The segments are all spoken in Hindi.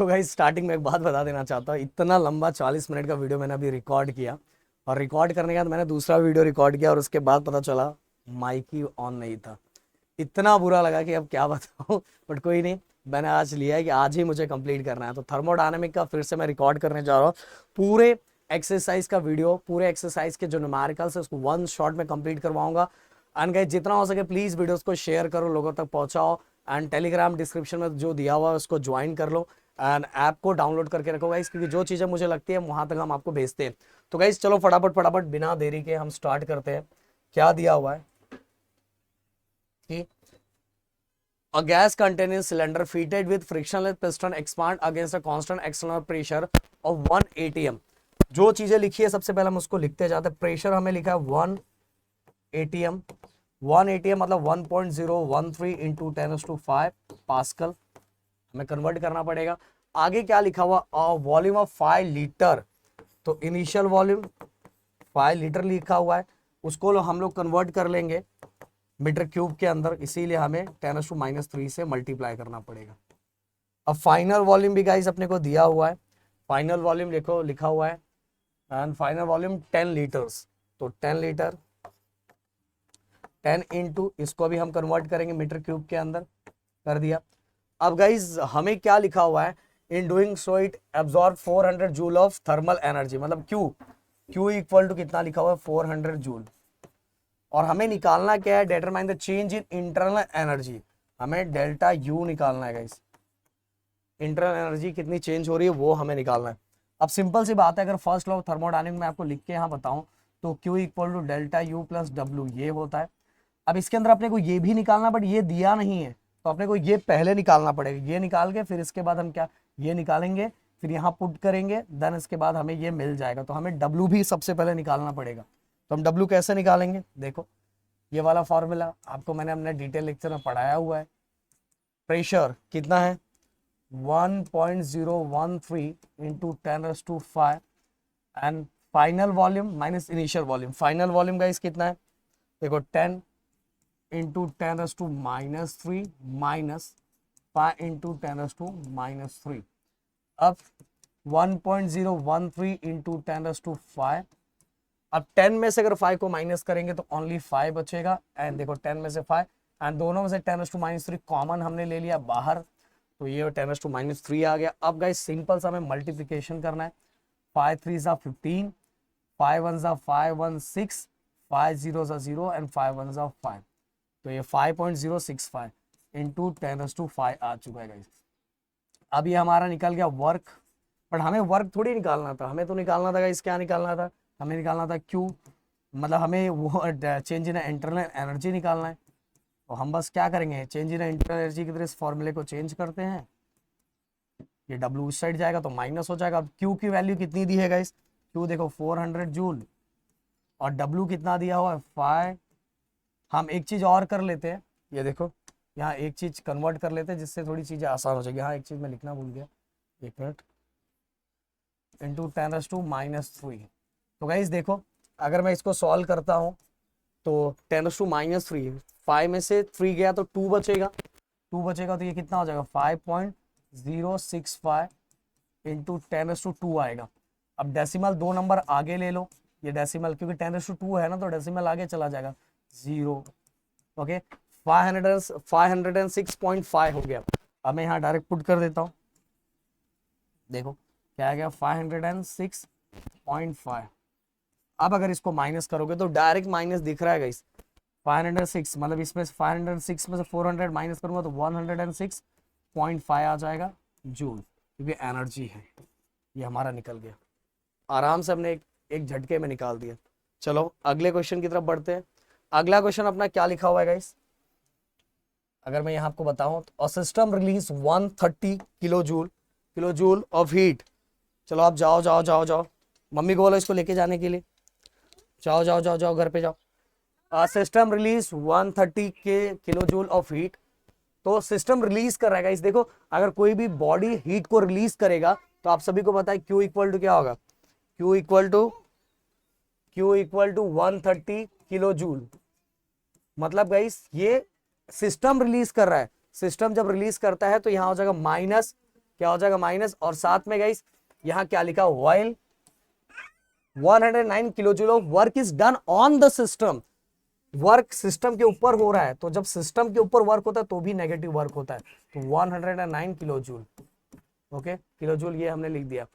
सो गाइस स्टार्टिंग में एक बात बता देना चाहता हूँ, इतना लंबा 40 मिनट का वीडियो मैंने अभी रिकॉर्ड किया और रिकॉर्ड करने के बाद मैंने दूसरा वीडियो रिकॉर्ड किया और उसके बाद पता चला माइक ही ऑन नहीं था। इतना बुरा लगा कि अब क्या बताऊँ बट कोई नहीं, मैंने आज लिया है कि आज ही मुझे कंप्लीट करना है। तो थर्मोडायनेमिक का फिर से मैं रिकॉर्ड करने जा रहा हूँ। पूरे एक्सरसाइज का वीडियो, पूरे एक्सरसाइज के जो न्यूमेरिकल्स है उसको वन शॉट में कंप्लीट करवाऊंगा। एंड गाइस जितना हो सके प्लीज वीडियोस को शेयर करो, लोगों तक पहुंचाओ। एंड टेलीग्राम डिस्क्रिप्शन में जो दिया हुआ है उसको ज्वाइन कर लो एंड ऐप को डाउनलोड करके रखो गाइस, क्योंकि जो चीजें मुझे लगती है वहां तक हम आपको भेजते हैं। तो गाइस चलो फटाफट फटाफट बिना देरी के हम स्टार्ट करते हैं। क्या दिया हुआ है कि a gas containing cylinder fitted with frictionless piston expand against a constant external pressure of 1 atm। जो चीजें लिखी है सबसे पहले हम उसको लिखते जाते हैं। प्रेशर हमें लिखा है 1 atm, 1 atm मतलब 1.013 इंटू 10⁵ पास्कल हमें कन्वर्ट करना पड़ेगा। आगे क्या लिखा हुआ, वॉल्यूम ऑफ 5 लीटर। तो इनिशियल वॉल्यूम 5 लीटर लिखा हुआ है, उसको हम लोग कन्वर्ट कर लेंगे मीटर क्यूब के अंदर, इसीलिए हमें 10⁻³ से मल्टीप्लाई करना पड़ेगा। अब फाइनल वॉल्यूम भी गाइस अपने को दिया हुआ है, फाइनल वॉल्यूम लिखो लिखा हुआ है एंड फाइनल वॉल्यूम 10 लीटर्स। तो 10 लीटर 10 इंटू इसको भी हम कन्वर्ट करेंगे मीटर क्यूब के अंदर, कर दिया। अब गाइस हमें क्या लिखा हुआ है, in doing so it absorb 400 joule of thermal energy, मतलब क्यू इक्वल टू कितना लिखा हुआ है 400 जूल। और हमें निकालना क्या है, determine the change in internal energy. हमें डेल्टा यू निकालना है गाइस, इंटरनल एनर्जी कितनी चेंज हो रही है वो हमें निकालना है। अब सिंपल सी बात है, अगर फर्स्ट लॉ ऑफ थर्मोडायनेमिक्स में आपको लिख के यहाँ बताऊं तो Q equal to delta U plus W ये होता है। अब इसके अंदर अपने को ये भी निकालना, बट ये दिया नहीं है तो अपने को ये पहले निकालना पड़ेगा। ये निकाल के फिर इसके बाद हम क्या ये निकालेंगे, फिर यहाँ पुट करेंगे, देन इसके बाद हमें ये मिल जाएगा। तो हमें डब्ल्यू भी सबसे पहले निकालना पड़ेगा। तो हम डब्ल्यू कैसे निकालेंगे, देखो ये वाला फॉर्मूला आपको मैंने अपने डिटेल लेक्चर में पढ़ाया हुआ है। प्रेशर कितना है 1.013 into 10⁵ and final volume minus initial volume. Final volume guys कितना है, देखो 10 इंटू 10⁻³ माइनस 5 इंटू 10⁻³। अब 1.013 इंटू 10⁵। अब 10 में से अगर 5 को माइनस करेंगे तो ओनली 5 बचेगा। एंड देखो 10 में से 5 एंड दोनों में से 10⁻³ कॉमन हमने ले लिया बाहर, तो ये 10⁻³ आ गया। अब गाइस सिंपल सा हमें मल्टीप्लिकेशन करना है। 5 3 ज़ा 15, 5 1 ज़ा 5 1 6, 5 0 ज़ा 0 एंड 5 1 ज़ा 5। तो ये 5.065 इंटू 10⁵ आ चुका है गाइस। अब ये हमारा निकल गया वर्क, बट हमें वर्क थोड़ी निकालना था, हमें तो निकालना था गाइस, क्या निकालना था, हमें निकालना था क्यू, मतलब हमें वो चेंज इन इंटरनल एनर्जी निकालना है। तो हम बस क्या करेंगे, चेंज इन इंटरनल एनर्जी की तरह इस फॉर्मूले को चेंज करते हैं। ये डब्ल्यू इस साइड जाएगा तो माइनस हो जाएगा। अब क्यू की वैल्यू कितनी दी है गाइस, क्यू देखो 400 जूल और डब्ल्यू कितना दिया हुआ है 5। हम एक चीज और कर लेते हैं, ये देखो यहाँ एक चीज कन्वर्ट कर लेते हैं जिससे थोड़ी चीजें आसान हो जाएगी। यहाँ एक चीज मैं लिखना भूल गया, एक मिनट, इंटू 10⁻³ तो गाइस देखो अगर मैं इसको सॉल्व करता हूँ तो 10⁻³ 5 में से 3 गया तो 2 बचेगा, 2 बचेगा तो ये कितना हो जाएगा 5.065 इंटू 10⁻² आएगा। अब डेसिमल 2 नंबर आगे ले लो, ये डेसिमल क्योंकि 10⁻² है ना तो डेसिमल आगे चला जाएगा 0। ओके 506.5 हो गया। अब मैं यहाँ डायरेक्ट पुट कर देता हूँ, देखो क्या आ गया 506.5। अब अगर इसको माइनस करोगे तो डायरेक्ट माइनस दिख रहा है गाइस 506, मतलब इसमें 506 में से 400 माइनस करूंगा तो 106.5 आ जाएगा जूल, क्योंकि एनर्जी है। ये हमारा निकल गया, आराम से हमने एक झटके में निकाल दिया। चलो अगले क्वेश्चन की तरफ बढ़ते हैं। अगला क्वेश्चन अपना क्या लिखा हुआ है गाइस, अगर मैं यहाँ आपको बताऊं तो system release 130 kilo joule of heat. चलो आप जाओ जाओ जाओ जाओ, मम्मी को बोलो इसको लेके जाने के लिए, जाओ जाओ जाओ जाओ घर पे जाओ। System release 130 kilo joule of heat. तो सिस्टम रिलीज कर रहा है इस देखो, अगर कोई भी बॉडी हीट को रिलीज करेगा तो आप सभी को पता है Q इक्वल टू क्या होगा, Q equal to 130 kilo joule. मतलब गाइस ये सिस्टम रिलीज कर रहा है, सिस्टम जब रिलीज करता है तो यहाँ हो जाएगा माइनस क्या हो जाएगा माइनस, और साथ में गाइस यहाँ क्या लिखा, while 109 kilo joule of work is done on the system. Work system के ऊपर हो रहा है, तो जब सिस्टम के ऊपर वर्क होता है तो भी नेगेटिव वर्क होता है, तो 109 kilo joule. Okay, kilo joule ये हमने लिख दिया।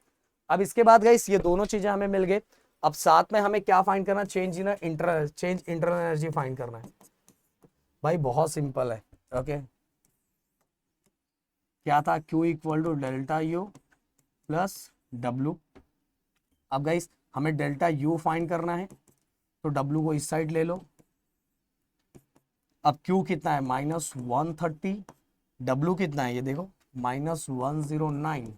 अब इसके बाद गाइस ये दोनों चीजें हमें मिल गए। अब साथ में हमें क्या फाइंड करना, चेंज इंटरनल एनर्जी फाइंड करना है। भाई बहुत सिंपल है। ओके, क्या था, Q equal to delta U plus W. अब गाइस हमें डेल्टा यू फाइंड करना है, तो डब्ल्यू को इस साइड ले लो। अब Q कितना है, -130, डब्ल्यू कितना है ये देखो -109।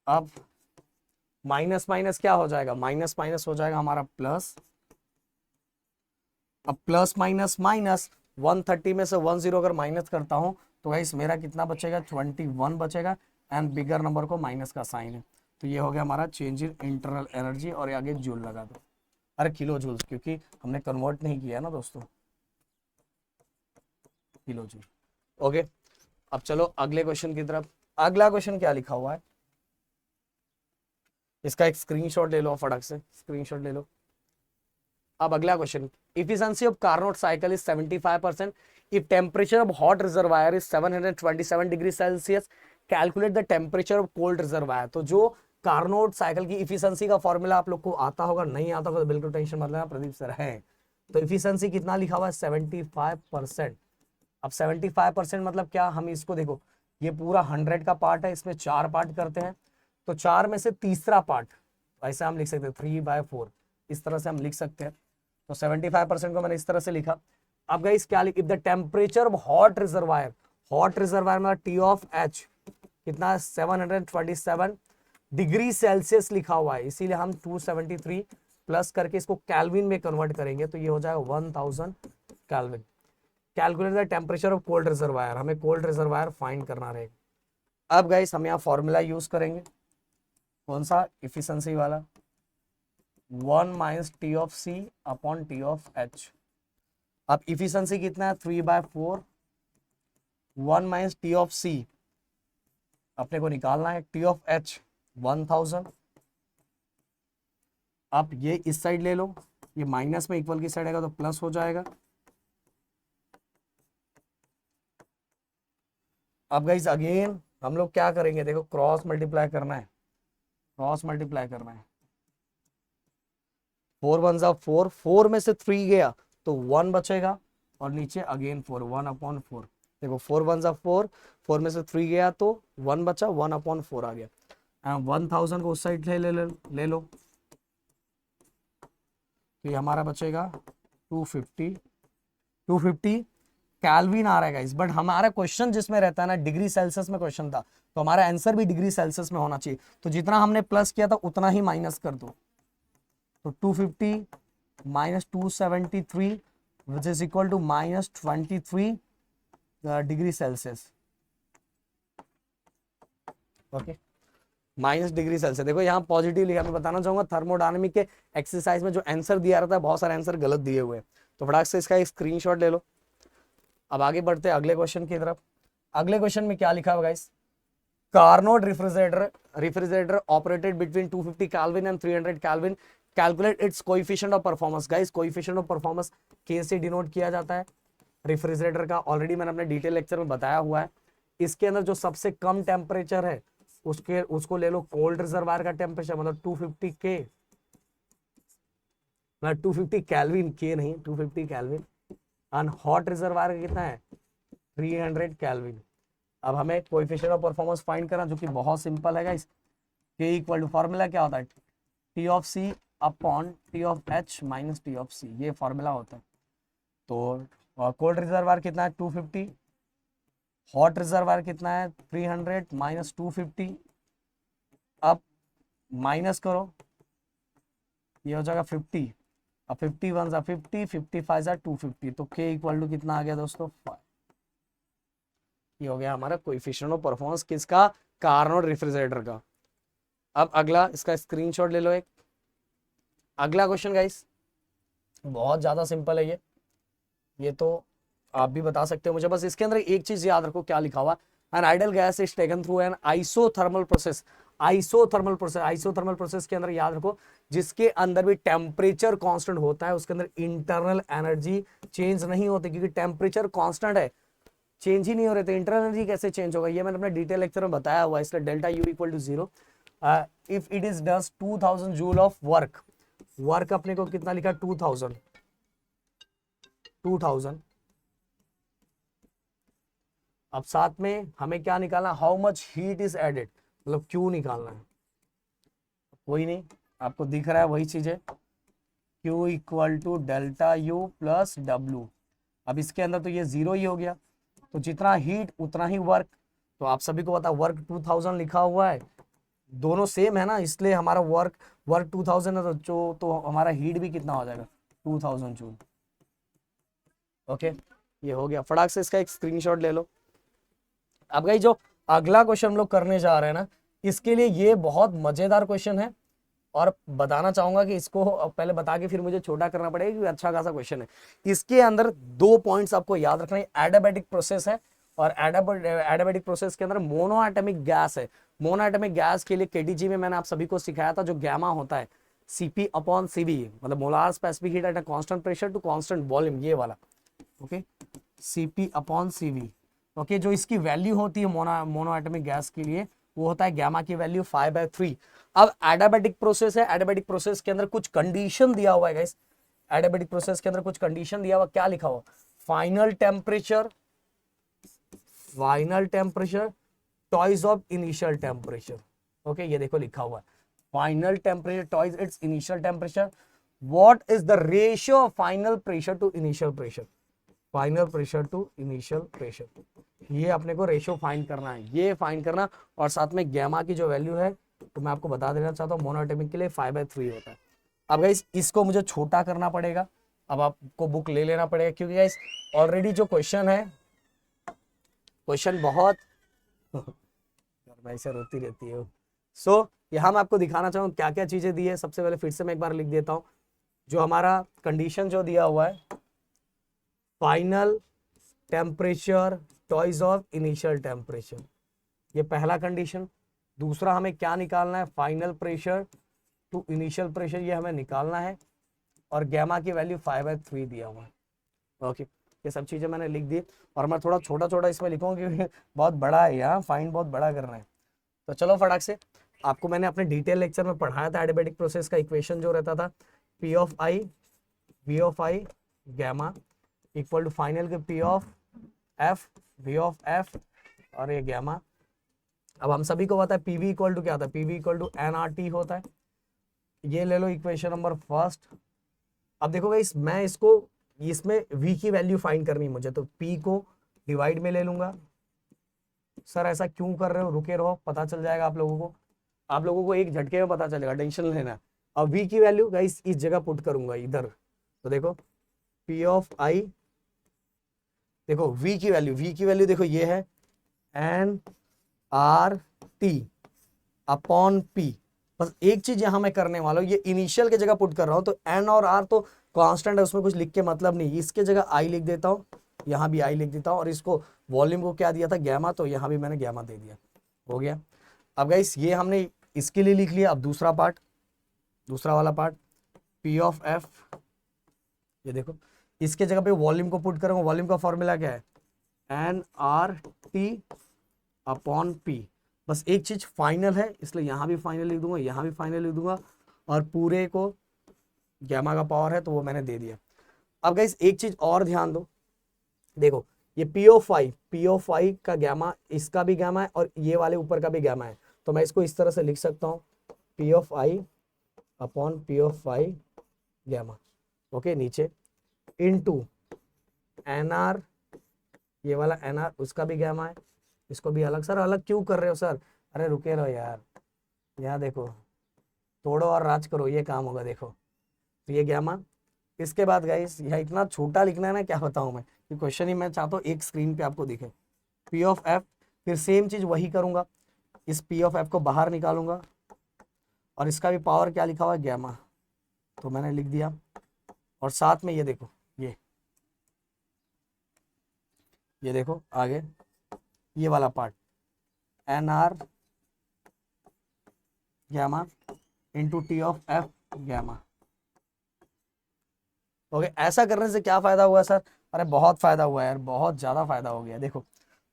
अब माइनस माइनस क्या हो जाएगा, माइनस माइनस हो जाएगा हमारा प्लस। अब प्लस माइनस माइनस, 130 में से 10 अगर माइनस करता हूं तो गाइस मेरा कितना बचेगा, 21 बचेगा, एंड बिगर नंबर को माइनस का साइन है। तो ये हो गया हमारा चेंज इन इंटरनल एनर्जी, और ये आगे जूल लगा दो, अरे किलो जूल, क्योंकि हमने कन्वर्ट नहीं किया ना दोस्तों, किलो जूल। ओके, अब चलो अगले क्वेश्चन की तरफ। अगला क्वेश्चन क्या लिखा हुआ है, इसका एक स्क्रीनशॉट ले लो, फटक से स्क्रीनशॉट ले लो। अब अगला question, efficiency of Carnot cycle is 75%. If temperature of hot reservoir is 727 degrees Celsius, calculate the temperature of cold reservoir। तो जो कार्नोट साइकिल की इफिशियंसी का फॉर्मूला आप लोग को आता होगा, नहीं आता होगा तो बिल्कुल टेंशन मत लेना, प्रदीप सर है। तो इफिशियंसी कितना लिखा हुआ है, 75%। अब 75% मतलब क्या, हम इसको देखो, ये पूरा 100 का पार्ट है, इसमें 4 पार्ट करते हैं, तो 4 में से तीसरा पार्ट, ऐसा हम लिख सकते हैं 3/4, इस तरह से हम लिख सकते हैं। तो 75% को मैंने इस तरह से लिखा। अब गाइस क्या लिख, if the temperature of hot reservoir में टी ऑफ एच कितना है, 727 डिग्री सेल्सियस लिखा हुआ है, इसीलिए हम 273 प्लस करके इसको कैल्विन में कन्वर्ट करेंगे, तो ये हो जाएगा 1000 kelvin. Calculate the temperature of cold reservoir, हमें कोल्ड रिजर्वायर फाइंड करना रहेगा। अब गाइस हम यहाँ फॉर्मूला यूज करेंगे, कौन सा, इफिशियंसी वाला, 1 minus T of C upon T of H. अब इफिशियंसी कितना है, 3/4, 1 माइनस टी ऑफ सी अपने को निकालना है, टी ऑफ एच 1000। अब ये इस साइड ले लो, ये माइनस में इक्वल की साइड आएगा तो प्लस हो जाएगा। अब गाइस अगेन हम लोग क्या करेंगे, देखो क्रॉस मल्टीप्लाई करना है, क्रॉस मल्टीप्लाई करना है। 4 1 जा 4, 4 में से 3 गया तो 1 बचेगा, और नीचे अगेन 4, 1/4। देखो 4 1 जा 4, 4 में से 3 गया तो 1 बचा, 1/4 आ गया। 1000 को उस साइड ले लो, तो ये हमारा बचेगा 250 कैल्विन आ रहा है इस, बट हमारा क्वेश्चन जिसमें रहता है ना, डिग्री सेल्सियस में क्वेश्चन था, तो हमारा आंसर भी डिग्री सेल्सियस में होना चाहिए, तो जितना हमने प्लस किया था उतना ही माइनस कर दो। तो 250 minus 273 which is equal to -23 degree Celsius. Okay, minus degree Celsius. देखो यहाँ पॉजिटिव लिखा, मैं बताना चाहूंगा थर्मोडायनामिक के एक्सरसाइज में जो आंसर दिया रहता है, बहुत सारे आंसर गलत दिए हुए हैं, तो फटाक से इसका एक स्क्रीनशॉट ले लो। अब आगे बढ़ते हैं अगले क्वेश्चन की तरफ। अगले क्वेश्चन में क्या लिखा है guys, Carnot refrigerator operated between 250 kelvin and 300 kelvin, calculate its coefficient of performance. Guys coefficient of performance के से डिनोट किया जाता है रेफ्रिजरेटर का, ऑलरेडी मैंने अपने डिटेल लेक्चर में बताया हुआ है। इसके अंदर जो सबसे कम टेम्परेचर है उसको ले लो कोल्ड रिजर्वायर का टेम्परेचर, मतलब 250 के, मतलब 250 केल्विन, के नहीं 250 केल्विन, और हॉट रिजर्वायर का कितना है 300 केल्विन। अब हमें कोएफिशिएंट ऑफ परफॉर्मेंस फाइंड करना, जो कि बहुत सिंपल है गाइस, के इक्वल टू फॉर्मूला क्या होता है, T of C upon T of H minus T of C, ये फॉर्मूला होता है। तो कोल्ड रिजर्वायर कितना है 250, हॉट रिजर्वायर कितना है 300 माइनस 250, अब माइनस करो, ये हो जाएगा 50, अब 51 जा 50, 55 जा 250, तो के इक्वल टू कितना आ गया दोस्तों 5। ये हो गया हमारा कोएफिशिएंट ऑफ परफॉर्मेंस किसका, कार्नोट रेफ्रिजरेटर का। अब अगला इसका स्क्रीनशॉट ले लो एक। अगला क्वेश्चन गाइस बहुत ज्यादा सिंपल है ये तो आप भी बता सकते हो मुझे, बस इसके अंदर एक चीज याद रखो क्या लिखा हुआ, an ideal gas is taken through an isothermal process. Isothermal process के अंदर याद रखो जिसके अंदर भी टेम्परेचर कांस्टेंट होता है उसके अंदर इंटरनल एनर्जी चेंज नहीं होती, क्योंकि टेम्परेचर कांस्टेंट है, चेंज ही नहीं हो रहे, तो इंटरनल एनर्जी कैसे चेंज होगा, ये मैंने अपने डिटेल लेक्चर में बताया हुआ है। इसलिए delta U equal to 0 if it is does 2000 joule of work अपने को कितना लिखा 2000 अब साथ में हमें क्या निकालना, how much heat is added, मतलब क्यू निकालना है। कोई नहीं, आपको दिख रहा है वही चीज है, Q equal to delta U plus W. अब इसके अंदर तो ये 0 ही हो गया, तो जितना हीट उतना ही वर्क, तो आप सभी को पता वर्क 2000 लिखा हुआ है, दोनों सेम है ना, इसलिए हमारा वर्क 2000 है, तो हमारा हीट भी कितना हो जाएगा 2000 जूल। ओके, ये हो गया। फटाक से इसका एक स्क्रीनशॉट ले लो। अब गाइस जो अगला क्वेश्चन हम लोग करने जा रहे हैं ना, इसके लिए ये बहुत मजेदार क्वेश्चन है, और बताना चाहूंगा कि इसको पहले बता के फिर मुझे छोटा करना पड़ेगा क्योंकि अच्छा खासा क्वेश्चन है। इसके अंदर 2 पॉइंट्स आपको याद रखना है, एडियाबैटिक प्रोसेस है, और एडियाबैटिक प्रोसेस के अंदर मोनो एटॉमिक गैस है। मोनो एटॉमिक गैस के लिए केटीजी में मैंने आप सभी को सिखाया था, जो गैमा होता है Cp अपॉन Cv, मतलब molar specific heat at a constant pressure to constant volume, ये वाला। Okay, Cp upon Cv। Okay, जो इसकी वैल्यू होती है मोनो एटॉमिक गैस के लिए, वो होता है गैमा की वैल्यू 5/3। अब एडियाबैटिक प्रोसेस है, एडियाबैटिक प्रोसेस के अंदर कुछ कंडीशन दिया हुआ है गाइस, एडियाबैटिक प्रोसेस के अंदर कुछ कंडीशन दिया हुआ, क्या लिखा हुआ, final temperature twice of initial temperature. Okay, ये देखो लिखा हुआ है final temperature twice its initial temperature, what is the ratio of final pressure to initial pressure, final pressure to initial pressure, ये अपने को रेशियो फाइंड करना है, ये फाइंड करना। और साथ में गैमा की जो वैल्यू है, तो मैं आपको बता देना चाहता हूँ मोनोएटॉमिक के लिए 5/3 होता है। अब गाइस इसको मुझे छोटा करना पड़ेगा, अब आपको बुक ले लेना पड़ेगा, क्योंकि गाइस ऑलरेडी जो क्वेश्चन है, क्वेश्चन बहुत वैसे रोती रहती है। सो यहाँ मैं आपको दिखाना चाहूँ क्या क्या चीजें दी है। सबसे पहले फिर से मैं एक बार लिख देता हूँ, जो हमारा कंडीशन जो दिया हुआ है, final temperature twice of initial temperature, ये पहला कंडीशन। दूसरा हमें क्या निकालना है, final pressure to initial pressure, ये हमें निकालना है, और गैमा की वैल्यू 5/3 दिया हुआ है। ओके, ये सब चीजें मैंने लिख दी, और मैं थोड़ा छोटा छोटा इसमें लिखूंगा क्योंकि बहुत बड़ा है, यहाँ फाइंड बहुत बड़ा करना है। तो चलो फटाक से, आपको मैंने अपने डिटेल लेक्चर में पढ़ाया था एडियाबैटिक प्रोसेस का इक्वेशन जो रहता था, P of I V of I gamma equal to final के P of F V of F और ये गैमा। अब हम सभी को पता है PV इक्वल टू क्या होता है, PV इक्वल टू nRT होता है। ये ले लो इक्वेशन नंबर फर्स्ट। अब देखो गाइस, मैं इसमें V की वैल्यू फाइंड करनी है मुझे, तो P को डिवाइड में ले लूंगा। सर ऐसा क्यों कर रहे हो, रुके रहो, पता चल जाएगा आप लोगों को एक झटके में पता चलेगा, टेंशन लेना। अब V की वैल्यू गाइस इस जगह पुट करूंगा इधर, तो देखो P ऑफ I, देखो V की वैल्यू देखो ये है nRT अपॉन P। बस एक चीज यहां मैं करने वाला हूं, ये इनिशियल की जगह पुट कर रहा हूं, तो N और R तो कांस्टेंट है, उसमें कुछ लिख के मतलब नहीं, इसके जगह I लिख देता हूं, यहां भी I लिख देता हूं, और इसको वॉल्यूम को क्या दिया था, गैमा, तो यहां भी मैंने गैमा दे दिया, हो गया। अब गाइस ये हमने इसके लिए लिख लिया। अब दूसरा वाला पार्ट P ऑफ F, ये देखो इसके जगह पे वॉल्यूम को पुट करूंगा, वॉल्यूम का फॉर्मूला क्या है, nRT अपॉन P। बस एक चीज फाइनल है, इसलिए यहां भी फाइनल लिख दूंगा, यहां भी फाइनल लिख दूंगा, और पूरे को गैमा का पावर है तो वो मैंने दे दिया। अब गाइस एक चीज और ध्यान दो, देखो ये P ऑफ I का गैमा, इसका भी गैमा है, और ये वाले ऊपर का भी गैमा है, तो मैं इसको इस तरह से लिख सकता हूँ, P of I upon P of I gamma. Okay, नीचे इनटू NR, ये वाला NR उसका भी गैमा है, इसको भी अलग। सर अलग क्यों कर रहे हो सर, अरे रुके रहो यार, यहाँ देखो, तोड़ो और राज करो, ये काम होगा। देखो तो ये गैमा, इसके बाद गाइस यह इतना छोटा लिखना है ना, क्या बताऊं मैं, कि क्वेश्चन ही मैं चाहता हूँ एक स्क्रीन पे आपको दिखे। P ऑफ F, फिर सेम चीज वही करूंगा, इस P ऑफ F को बाहर निकालूंगा, और इसका भी पावर क्या लिखा हुआ है, गैमा, तो मैंने लिख दिया। और साथ में ये देखो, ये देखो आगे ये वाला part, N R gamma into T of F gamma. Okay, ऐसा करने से क्या फायदा हुआ सर? अरे बहुत फायदा हुआ यार, बहुत ज्यादा फायदा हो गया। देखो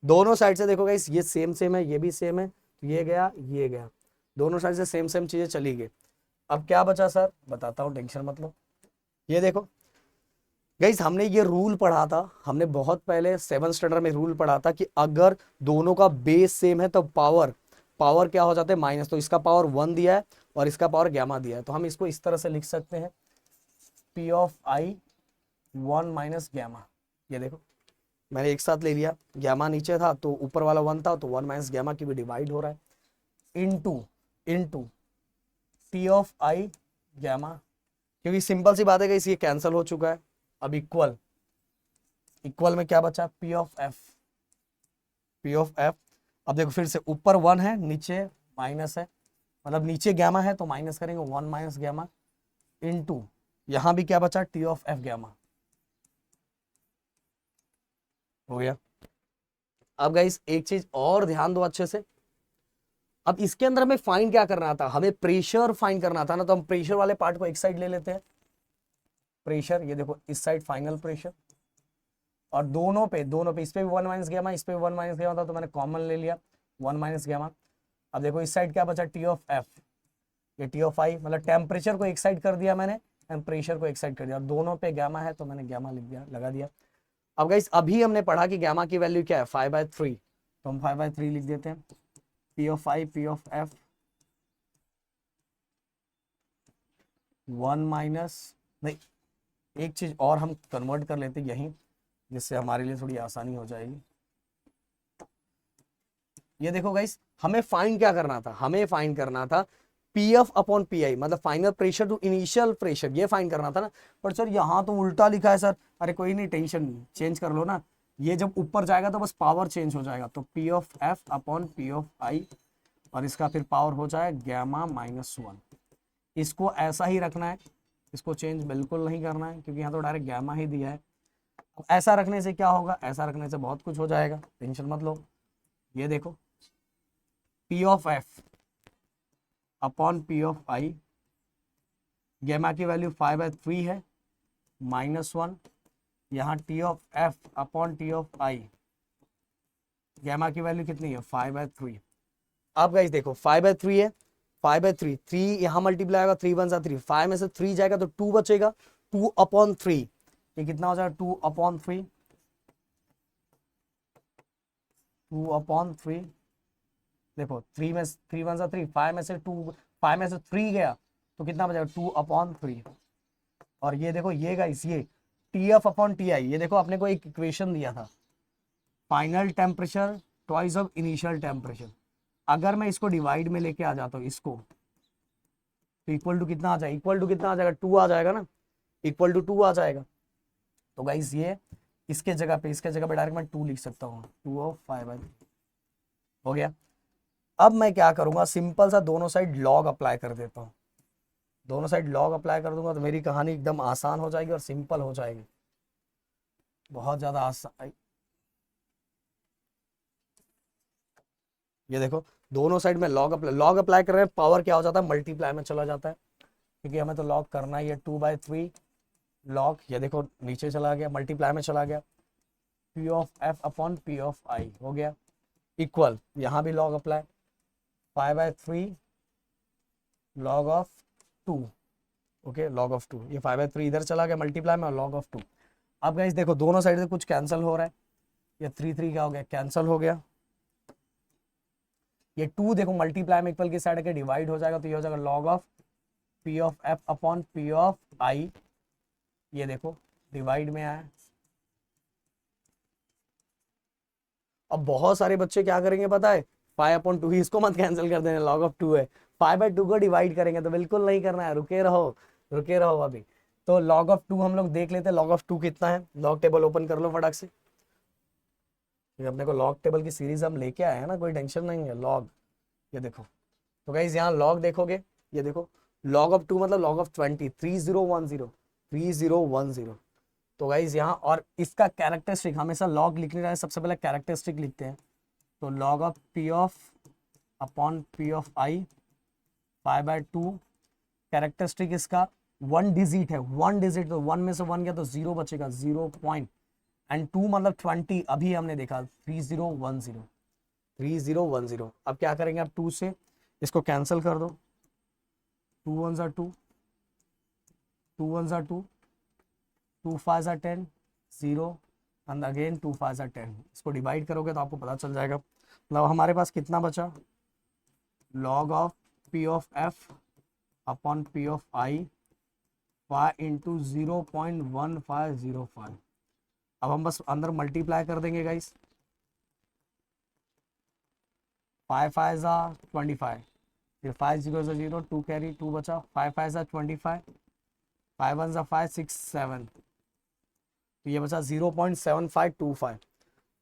दोनों साइड से देखो गाइस, ये सेम सेम है, ये भी सेम है, तो ये गया ये गया, दोनों साइड से सेम सेम चीजें चली गई। अब क्या बचा सर? बताता हूँ, टेंशन मत लो। ये देखो गाइस, हमने ये रूल पढ़ा था, हमने बहुत पहले 7th स्टैंडर्ड में रूल पढ़ा था कि अगर दोनों का बेस सेम है तो पावर पावर क्या हो जाता है? माइनस। तो इसका पावर 1 दिया है और इसका पावर गैमा दिया है, तो हम इसको इस तरह से लिख सकते हैं, P of I 1 minus gamma. ये देखो मैंने एक साथ ले लिया, गैमा नीचे था तो ऊपर वाला 1 था, तो 1 माइनस गैमा की भी डिवाइड हो रहा है, into into P of I gamma. क्योंकि सिंपल सी बात है कि ये कैंसिल हो चुका है। अब इक्वल, इक्वल में क्या बचा? P of F, P of F. अब देखो फिर से ऊपर 1 है, नीचे माइनस है, मतलब नीचे गैमा है तो माइनस करेंगे, 1 माइनस गैमा इनटू यहां भी क्या बचा? T of F gamma. हो गया। अब गाइस एक चीज और ध्यान दो अच्छे से, अब इसके अंदर हमें फाइंड क्या करना था? हमें प्रेशर फाइंड करना था ना, तो हम प्रेशर वाले पार्ट को एक साइड ले लेते हैं। प्रेशर, ये देखो इस साइड फाइनल प्रेशर, और दोनों पे इस पे भी 1 माइनस गैमा, इस पे भी 1 माइनस गैमा था, तो मैंने कॉमन ले लिया 1 माइनस गैमा। अब देखो इस साइड क्या बचा? टी ऑफ एफ, ये टी ऑफ आई, मतलब टेम्परेचर को एक साइड कर दिया मैंने एंड प्रेशर को एक साइड कर दिया, दोनों पे गैमा है तो मैंने गैमा लिख दिया, लगा दिया। अब गाइस अभी हमने पढ़ा कि गैमा की वैल्यू क्या है? 5/3, तो हम 5/3 लिख देते हैं। P of I, P of F 1 minus, नहीं एक चीज और हम कन्वर्ट कर लेते यहीं, जिससे हमारे लिए थोड़ी आसानी हो जाएगी। ये देखो गाइस, हमें फाइंड क्या करना था? हमें फाइंड करना था P F upon P I, मतलब final pressure to initial pressure, ये फाइंड करना था ना। पर सर यहाँ तो उल्टा लिखा है सर। अरे कोई नहीं, टेंशन नहीं, चेंज कर लो ना। ये जब ऊपर जाएगा तो बस पावर चेंज हो जाएगा, तो P of F upon P of I, और इसका फिर पावर हो जाए गैमा -1। इसको ऐसा ही रखना है, इसको चेंज बिल्कुल नहीं करना है, क्योंकि यहाँ तो डायरेक्ट गैमा ही दिया है। ऐसा रखने से क्या होगा? ऐसा रखने से बहुत कुछ हो जाएगा, टेंशन मत लो। ये देखो P of F upon P of I, gamma की वैल्यू 5/3 है, -1, यहाँ T of F upon T of I, gamma की वैल्यू कितनी है? 5/3। अब गाइस देखो 5/3 है, 5/3, 3 यहाँ मल्टीप्लाई होगा, 3 1 3, 5 में से 3 जाएगा तो 2 बचेगा, 2/3, ये कितना हो जाएगा? 2/3, 2/3। देखो 3 में 3 1 3, 5 में से 2, 5 में से 3 गया तो कितना बचेगा? 2/3। और ये देखो ये गाइस, ये T F upon T I, ये देखो अपने को एक इक्वेशन दिया था, final temperature twice of initial temperature. अगर मैं इसको डिवाइड में लेके आ जाता हूँ इसको, तो इक्वल टू कितना आ जाएगा? इक्वल टू कितना आ जाएगा? 2 आ जाएगा ना, इक्वल टू 2 आ जाएगा। तो गाइस ये इसके जगह पे डायरेक्ट मैं 2 लिख सकता हूँ, 2 ऑफ 5/3 हो गया। अब मैं क्या करूंगा? सिंपल सा दोनों साइड लॉग अप्लाई कर देता हूँ, दोनों साइड लॉग अप्लाई कर दूंगा तो मेरी कहानी एकदम आसान हो जाएगी और सिंपल हो जाएगी, बहुत ज्यादा आसान। ये देखो दोनों साइड में लॉग अप्लाई कर रहे हैं, पावर क्या हो जाता है? मल्टीप्लाई में चला जाता है, क्योंकि हमें तो लॉग करना ही है। 2/3 लॉग, ये देखो नीचे चला गया, मल्टीप्लाई में चला गया, P of F upon P of I हो गया, इक्वल यहाँ भी log apply, 5/3 log of 2। Okay, log of 2, ये 5/3 इधर चला गया मल्टीप्लाई में, और लॉग ऑफ 2। अब गाइस देखो दोनों साइड से कुछ कैंसिल हो रहा है, ये 3 3 क्या हो गया? कैंसिल हो गया। ये 2 देखो मल्टीप्लाई में इक्वल की साइड के डिवाइड हो जाएगा, तो ये हो जाएगा log of P of F upon P of I, ये देखो डिवाइड में आया। अब बहुत सारे बच्चे क्या करेंगे पता है? 5/2 ही, इसको मत कैंसिल कर देना, लॉग ऑफ 2 है, 5/2 को डिवाइड करेंगे, तो बिल्कुल नहीं करना है, रुके रहो रुके रहो अभी। तो लॉग ऑफ 2 हम लोग देख लेते हैं, लॉग ऑफ 2 कितना है? लॉग टेबल ओपन कर लो फटाक से, अपने को लॉग टेबल की सीरीज हम लेके आए हैं ना, कोई टेंशन नहीं है। लॉग, ये देखो, तो गाइस यहाँ लॉग देखोगे, ये देखो लॉग ऑफ 2 मतलब लॉग ऑफ 20, 3010। तो गाइस यहाँ, और इसका कैरेक्टरिस्टिक, हमेशा लॉग लिखने जाए सबसे पहले कैरेक्टरिस्टिक लिखते हैं, तो log of P of upon P of I 5/2। Characteristic इसका 1 डिजिट है, 1 डिजिट, तो 1 में से 1 गया तो 0 बचेगा, 0 पॉइंट, एंड 2 मतलब 20, अभी हमने देखा 3010, 3010। अब क्या करेंगे, आप 2 से इसको कैंसिल कर दो, 2 1 ज़ा 2, 2 1 ज़ा 2, 2 5 ज़ा 10, 0 एंड अगेन 2 5 ज़ा 10। इसको डिवाइड करोगे तो आपको पता चल जाएगा। मतलब हमारे पास कितना बचा, log of P of F upon P of I 5 into 0.1505। अब हम बस अंदर मल्टीप्लाई कर देंगे गाइस, 5 5 ज़ा 25, फिर 5 0 ज़ा 0, 2 कैरी 2 बचा, 5 5 ज़ा 25, 5 1 ज़ा 5 6 7, तो ये बचा 0.7525।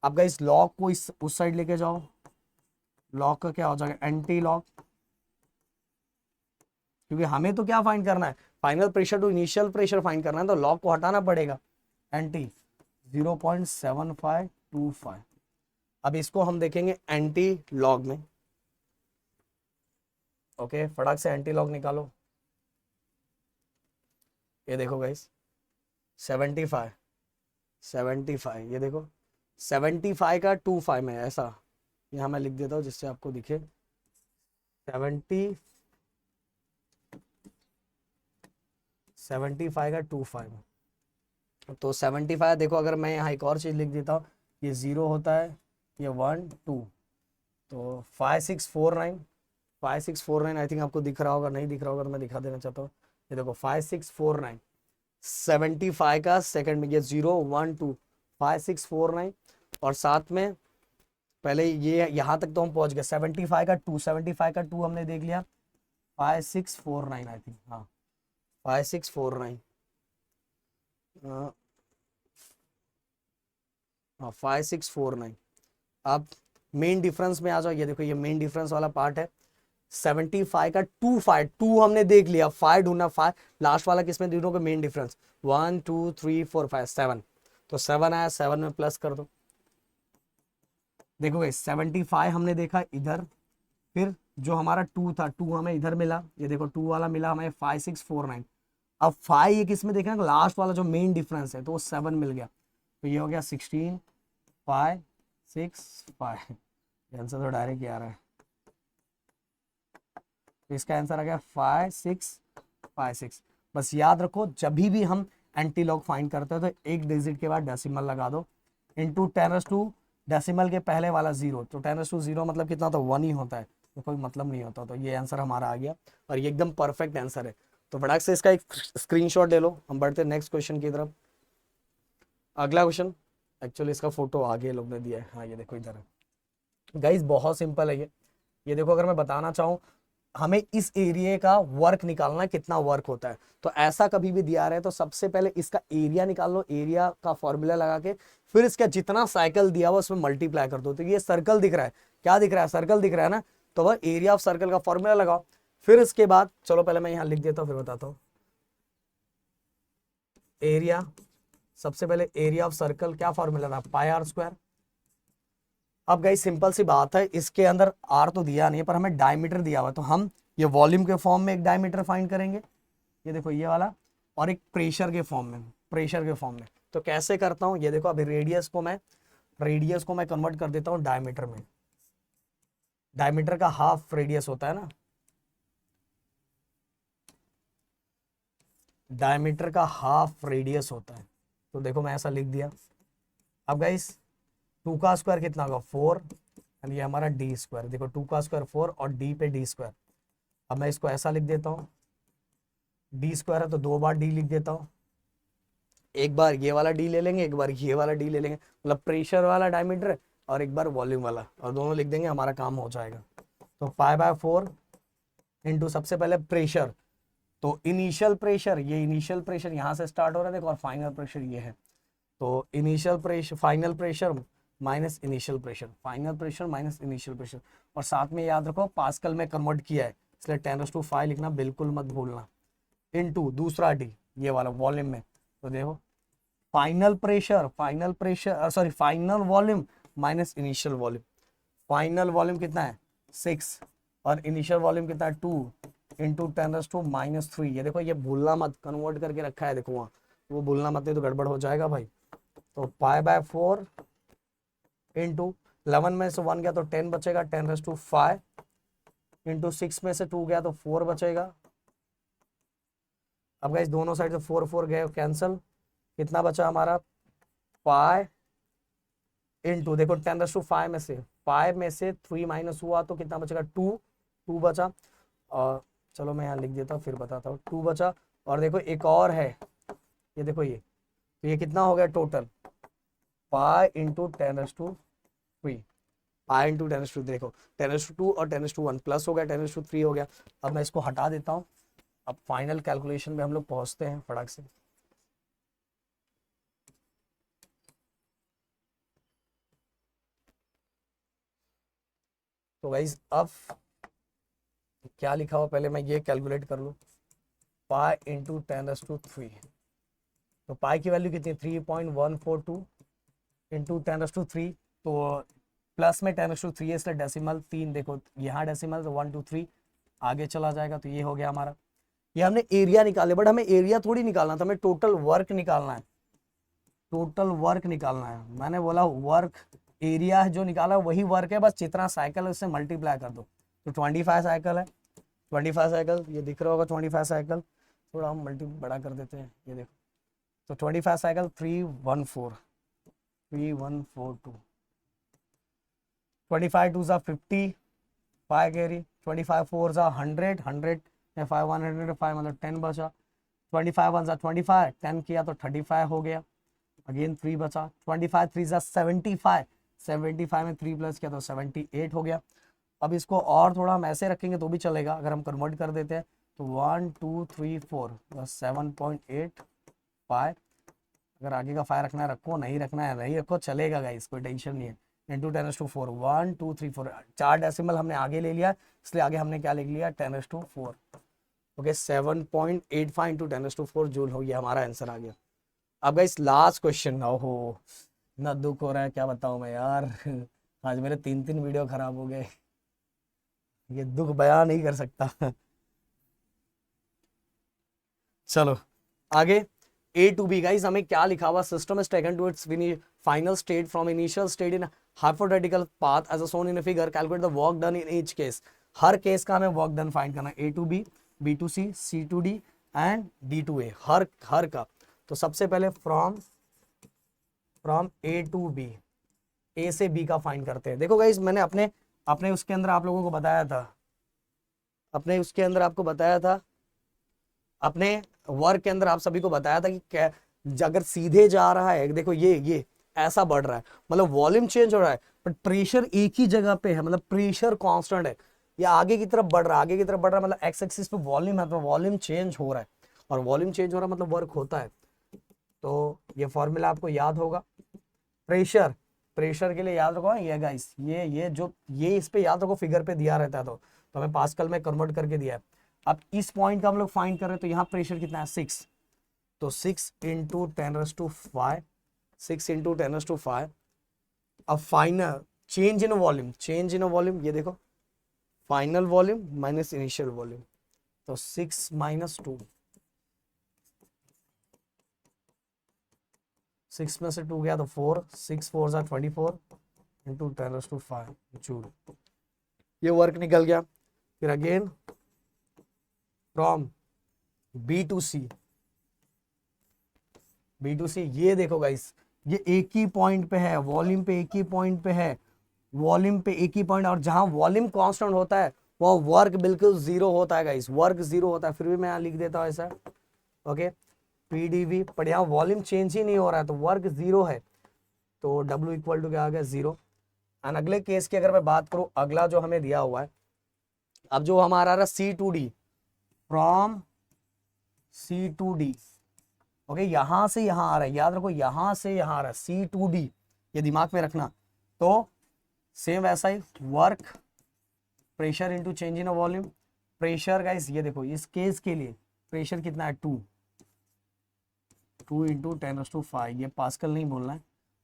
अब गाइस लॉग को इस उस साइड लेके जाओ, लॉग का क्या हो जाएगा, एंटी लॉग, क्योंकि हमें तो क्या फाइंड करना है, final pressure to initial pressure find करना है, तो लॉग को हटाना पड़ेगा, एंटी 0.7525। अब इसको हम देखेंगे एंटी लॉग में। ओके, फटाक से एंटी लॉग निकालो। ये देखो गाइस 75, 75, ये देखो 75 का 25 में, ऐसा यहाँ मैं लिख देता हूँ जिससे आपको दिखे, 75 का 25। तो 75 देखो, अगर मैं यहाँ एक और चीज़ लिख देता हूँ, ये 0 होता है, ये 1 2, तो 5649, 5649 आई थिंक आपको दिख रहा होगा, नहीं दिख रहा होगा तो मैं दिखा देना चाहता हूँ। ये देखो 5649, 75 का सेकंड में, ये 0 1 2, 5649, और साथ में पहले ये यहाँ तक तो हम पहुँच गए, 75 का 2, 75 का 2 हमने देख लिया, 5649 आई थिंक, हाँ 5649, हाँ 5649। अब मेन डिफरेंस में आ जाओ, ये देखो ये मेन डिफरेंस वाला पार्ट है, 75 का 2 हमने देख लिया, 5 ढूंढना, 5 लास्ट वाला किसमें दोनों का मेन डिफरेंस, 1 2 3 4 5 7, तो 7 आया, 7 में प्लस कर दो। देखो 75 हमने देखा इधर, फिर जो हमारा 2 था, 2 हमें इधर मिला, ये देखो 2 वाला मिला हमें 5649। अब 5 ये किसमें देखना, लास्ट वाला जो मेन डिफरेंस है, तो वो 7 मिल गया, तो ये हो गया 16 5 6 5। आंसर तो डायरेक्ट आ रहा है, तो इसका आंसर आ गया 5 6 5 6। बस याद रखो, जब भी हम एंटी लॉग फाइंड करते हो तो एक डिजिट के बाद डेसिमल लगा दो, इंटू 10⁻², डेसिमल के पहले वाला 0, तो 10⁻0 मतलब कितना, तो 1 ही होता है, तो कोई मतलब नहीं होता। तो ये आंसर हमारा आ गया, और ये एकदम परफेक्ट आंसर है। तो फटाक से इसका एक स्क्रीनशॉट ले लो, हम बढ़ते नेक्स्ट क्वेश्चन की तरफ। अगला क्वेश्चन, एक्चुअली इसका फोटो आगे लोग ने दिया है, हाँ ये देखो इधर है गाइस, बहुत सिंपल है ये देखो, अगर मैं बताना चाहूँ, हमें इस एरिया का वर्क निकालना है, कितना वर्क होता है, तो ऐसा कभी भी दिया रहा है तो सबसे पहले इसका एरिया निकाल लो, एरिया का फॉर्मूला लगा के, फिर इसका जितना साइकिल दिया हुआ उसमें मल्टीप्लाई कर दो। तो ये सर्कल दिख रहा है, क्या दिख रहा है, सर्कल दिख रहा है ना, तो वह एरिया ऑफ सर्कल का फॉर्मूला लगाओ। फिर इसके बाद चलो पहले मैं यहाँ लिख देता हूँ, फिर बताता हूँ। एरिया, सबसे पहले एरिया ऑफ सर्कल क्या फॉर्मूला था, πr²। अब गाइस सिंपल सी बात है, इसके अंदर आर तो दिया नहीं है, पर हमें डायमीटर दिया हुआ है, तो हम ये वॉल्यूम के फॉर्म में एक डायमीटर फाइंड करेंगे, ये देखो ये वाला, और एक प्रेशर के फॉर्म में, प्रेशर के फॉर्म में। तो कैसे करता हूँ, ये देखो अभी रेडियस को मैं कन्वर्ट कर देता हूँ डायमीटर में। डायमीटर का हाफ रेडियस होता है ना, डायमीटर का हाफ रेडियस होता है, तो देखो मैं ऐसा लिख दिया। अब गाइस 2 का स्क्वायर कितना होगा, 4, एंड ये हमारा d², देखो 2 का स्क्वायर 4 और d पे d²। अब मैं इसको ऐसा लिख देता हूँ, d² है तो 2 बार d लिख देता हूँ, एक बार ये वाला d ले लेंगे, एक बार ये वाला d ले लेंगे, मतलब प्रेशर वाला डायमीटर और एक बार वॉल्यूम वाला, और दोनों लिख देंगे, हमारा काम हो जाएगा। तो 5/4 इंटू सबसे पहले प्रेशर, तो इनिशियल प्रेशर, ये इनिशियल प्रेशर यहाँ से स्टार्ट हो रहा है देखो, और फाइनल प्रेशर ये है, तो initial pressure, final pressure minus initial pressure, final pressure minus initial pressure, और साथ में याद रखो पास्कल में कन्वर्ट किया है, इसलिए 10⁻5 लिखना बिल्कुल मत भूलना, इनटू दूसरा डी ये वाला वॉल्यूम में। तो देखो final pressure sorry final volume minus initial volume, final volume कितना है 6, और इनिशियल वॉल्यूम कितना है 2 इंटू 10⁻⁻3। ये देखो ये भूलना मत, कन्वर्ट करके रखा है देखो वहाँ, वो भूलना मत नहीं तो गड़बड़ हो जाएगा भाई। तो π/4 इंटू 11 में से 1 गया तो 10 बचेगा, 10⁵ इंटू 6 में से 2 गया तो 4 बचेगा। अब गाइस दोनों साइड से 4 4 गए कैंसिल, कितना बचा हमारा पाई इंटू देखो 10⁵ में से 5 में से 3 माइनस हुआ तो कितना बचेगा 2 2 बचा। और चलो मैं यहाँ लिख देता हूँ फिर बताता हूँ, 2 बचा। और देखो एक और है, ये देखो ये, तो ये कितना हो गया total pi into 10⁻3, pi into 10⁻3। देखो 10⁻2 और 10⁻1 प्लस हो गया, 10⁻3 हो गया। अब मैं इसको हटा देता हूँ, अब फाइनल कैलकुलेशन में हम लोग पहुंचते हैं फटाक से। तो गाइस अब क्या लिखा हुआ पहले मैं ये कैलकुलेट कर लूँ, पाई इंटू 10⁻3। तो पाई की वैल्यू कितनी 3.142 इंटू 10⁻3, तो प्लस में 10⁻3 है इसलिए डेसिमल 3, देखो यहाँ डेसिमल 1 2 3 आगे चला जाएगा। तो ये हो गया हमारा, ये हमने एरिया निकाले, बट हमें एरिया थोड़ी निकालना था, हमें टोटल वर्क निकालना है, टोटल वर्क निकालना है। मैंने बोला वर्क, एरिया जो निकाला वही वर्क है, बस जितना साइकिल है उससे मल्टीप्लाई कर दो। तो 25 साइकिल है, 25 साइकिल ये दिख रहा होगा 25 साइकिल, थोड़ा हम मल्टी बड़ा कर देते हैं, ये देखो। तो 25 साइकिल 314 3142, 25 2 50 5 कैरी, 25 4 100 100 5 100 5 मतलब 10 बचा, 25 1 25 10 किया तो 35 हो गया, अगेन 3 बचा, 25 3 75 75 में 3 प्लस किया तो 78 हो गया। अब इसको और थोड़ा हम ऐसे रखेंगे तो भी चलेगा, अगर हम कन्वर्ट कर देते हैं तो 1 2 3 4 7.85, अगर आगे का 5 रखना है रखो, नहीं रखना है नहीं रखो, चलेगा गाइस, कोई टेंशन नहीं है। इंटू 10⁻4 1 2 3 4, 4 डेसिमल हमने आगे ले लिया, इसलिए आगे हमने क्या लिख लिया 10⁻4। ओके 7.85 इंटू 10⁻4 जूल हो गया, हमारा आंसर आ गया। अब गाइस लास्ट क्वेश्चन, ओहो इतना दुख हो रहा है क्या बताऊं मैं यार आज मेरे 3 वीडियो खराब हो गए, ये दुख बयान नहीं कर सकता चलो आगे A to B गाइस, हमें क्या लिखा हुआ, system is taken to its final state from initial state in hypothetical path as shown in a figure, calculate the work done in each case. हर केस का हमें वर्क डन फाइंड करना है, A to B, B to C, C to D and D to A, हर का। तो सबसे पहले from A to B, A से B का फाइंड करते हैं। देखो गाइस मैंने अपने उसके अंदर आप लोगों को बताया था, अपने उसके अंदर आपको बताया था, अपने वर्क के अंदर आप सभी को बताया था कि अगर सीधे जा रहा है, देखो ये ऐसा बढ़ रहा है मतलब वॉल्यूम चेंज हो रहा है, बट प्रेशर एक ही जगह पे है, मतलब प्रेशर कांस्टेंट है, ये आगे की तरफ बढ़ रहा है, आगे की तरफ बढ़ रहा है, मतलब एक्स एक्सिस पे वॉल्यूम है तो वॉल्यूम चेंज हो रहा है, और वॉल्यूम चेंज हो रहा है मतलब वर्क होता है। तो ये फॉर्मूला आपको याद होगा, प्रेशर के लिए याद रखो ये गाइस, ये इस पे याद रखो, फिगर पे दिया रहता है तो हमें पास्कल में कन्वर्ट करके दिया है। अब इस पॉइंट का हम लोग फाइंड कर रहे हैं, तो यहाँ प्रेशर कितना है 6, तो 6 इंटू 10⁵, 6 इंटू 10⁵। अब फाइनल चेंज इन वॉल्यूम, ये देखो final volume minus initial volume, तो 6 माइनस 2, 6 में से 2 गया तो 4, 6 4 24 इंटू 10⁵ जूल, ये वर्क निकल गया। फिर again from B to C, ये देखो गाइस, ये एक ही पॉइंट पे है, वॉल्यूम पे एक ही पॉइंट पे है, वॉल्यूम पे एक ही पॉइंट, और जहां वॉल्यूम कांस्टेंट होता है वो वर्क बिल्कुल जीरो होता है गाइस, वर्क जीरो होता है। फिर भी मैं यहाँ लिख देता हूँ ऐसा, ओके PdV, पर यहाँ वॉल्यूम चेंज ही नहीं हो रहा है तो वर्क जीरो है, तो W इक्वल टू क्या आ गया 0। एंड अगले केस की अगर मैं बात करूं, अगला जो हमें दिया हुआ है, अब जो हमारा रहा C to D, from C to D, okay यहां से यहां आ रहा है, याद रखो यहां से यहां आ रहा है C to D, ये दिमाग में रखना। तो सेम वैसा ही work pressure into change in volume, pressure guys ये देखो इस केस के लिए प्रेशर कितना है 2 इंटू 10⁵, ये पास्कल नहीं बोलना है।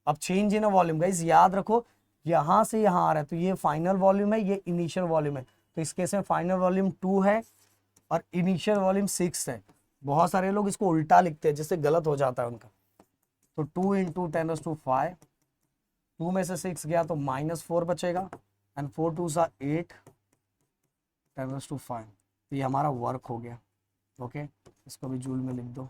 अब चेंज इन वॉल्यूम गाइस याद रखो यहां से यहां आ रहा है, तो ये फाइनल वॉल्यूम है, ये इनिशियल वॉल्यूम है, तो इस केस में फाइनल वॉल्यूम 2 है और इनिशियल वॉल्यूम 6 है। बहुत सारे लोग इसको उल्टा लिखते हैं जिससे गलत हो जाता है उनका। तो 2 इंटू 10⁵, 2 में से 6 गया तो -4 बचेगा एंड 4 2 सा 8 10⁵। तो ये हमारा वर्क हो गया। ओके, इसको भी जूल में लिख दो।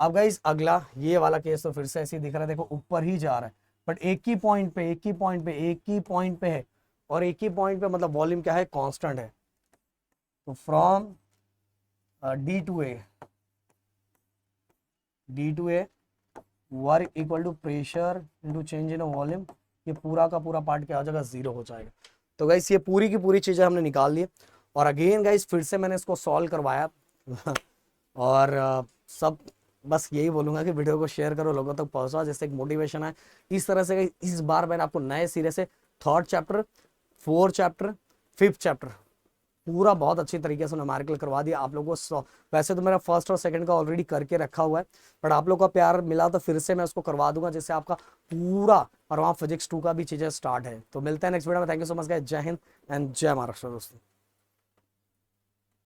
अब गाइस अगला ये वाला केस तो फिर से ऐसे ही दिख रहा है, देखो ऊपर ही जा रहा है बट एक ही पॉइंट पे है और एक ही पॉइंट पे मतलब वॉल्यूम क्या है, कांस्टेंट है। तो from D to A work equal to pressure into change in volume, ये पूरा का पूरा पार्ट क्या हो जाएगा, 0 हो जाएगा। तो गाइस ये पूरी की पूरी चीजें हमने निकाल ली और अगेन गाइस फिर से मैंने इसको सॉल्व करवाया और सब बस यही बोलूंगा कि वीडियो को शेयर करो, लोगों तक पहुंचाओ, जिससे एक मोटिवेशन है। इस तरह से इस बार मैंने आपको नए सिरे से 3rd chapter, 4th chapter, 5th chapter पूरा बहुत अच्छी तरीके से न्यूमेरिकल करवा दिया आप लोगों को। वैसे तो मेरा 1st और 2nd का ऑलरेडी करके रखा हुआ है बट आप लोगों का प्यार मिला तो फिर से मैं उसको करवा दूंगा, जिससे आपका पूरा, और वहाँ फिजिक्स 2 का भी चीजें स्टार्ट है। तो मिलते हैं नेक्स्ट वीडियो में। Thank you so much guys, जय हिंद एंड जय महाराष्ट्र दोस्तों।